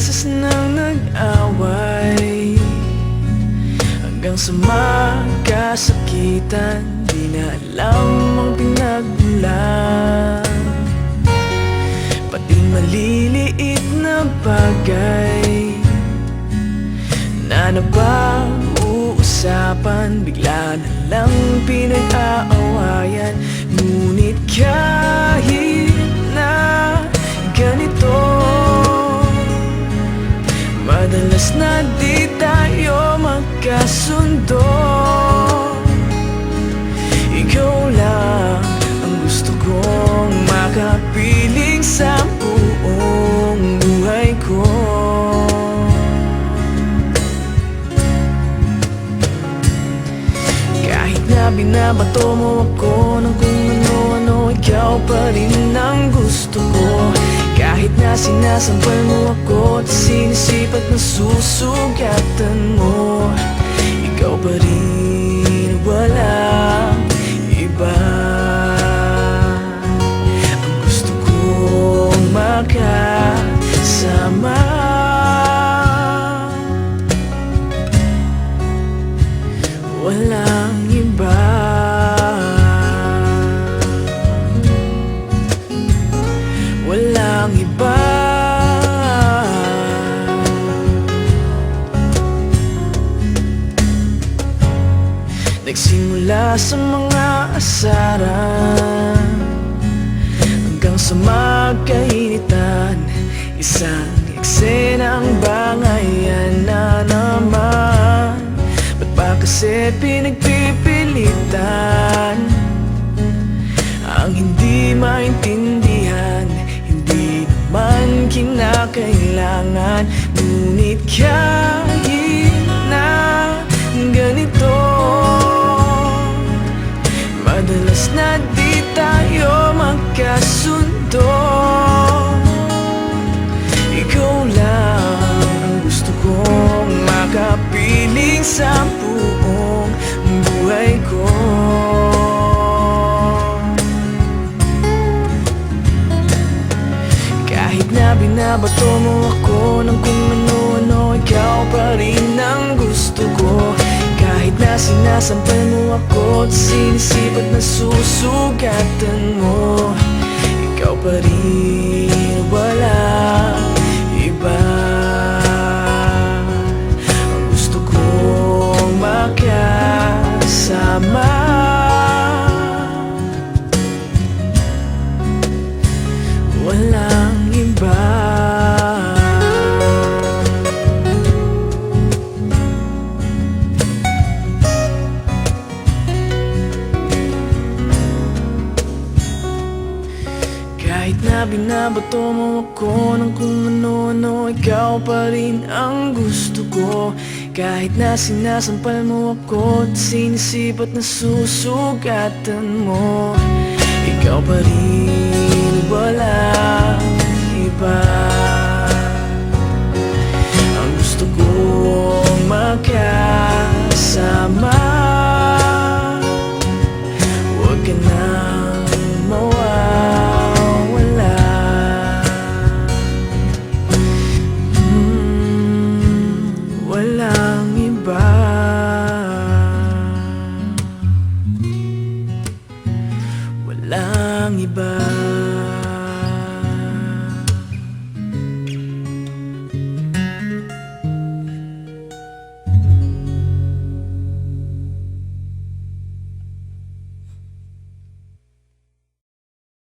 beses nang nag-away, hanggang sa magkasakitan. Di na alam ang pinagmulan, pati maliliit na bagay na napag-uusapan, bigla na lang pinag-aawayan. Ngunit kahit na ganito, madalas na di tayo magkasundo. Ikaw lang ang gusto kong makapiling sa buong buhay ko. Kahit na binabato mo ako ng kung ano-ano, ikaw pa rin ang gusto ko. Kahit na sinasampal mo ako at sinisipat na susugatan mo, ikaw pa rin, walang iba. Ang gusto kong makasama, walang iba. Walang iba. Nagsimula sa mga asaran hanggang sa magkainitan, isang eksenang bangayan na naman. Ba't ba kasi pinagpipilitan ang hindi maintindihan? Hindi naman kinakailangan. Ngunit kahit na ganito, madalas na di tayo magkasundo. Ikaw lang ang gusto kong makapiling sa buong buhay ko. Kahit na binabato mo ako ng kung ano-ano, ikaw pa rin ang gusto ko. Kahit na sinasampal mo ako at sinisipat na susugatan mo, ikaw pa rin, walang iba. Ang gusto kong makasama, walang iba. Kahit na binabato mo ako ng kung ano-ano, ikaw pa rin ang gusto ko. Kahit na sinasampal mo ako at sinisipat na susugatan mo, ikaw pa rin, walang iba. Ang gusto kong makasama, huwag ka nang mawawala. Walang iba. Walang iba.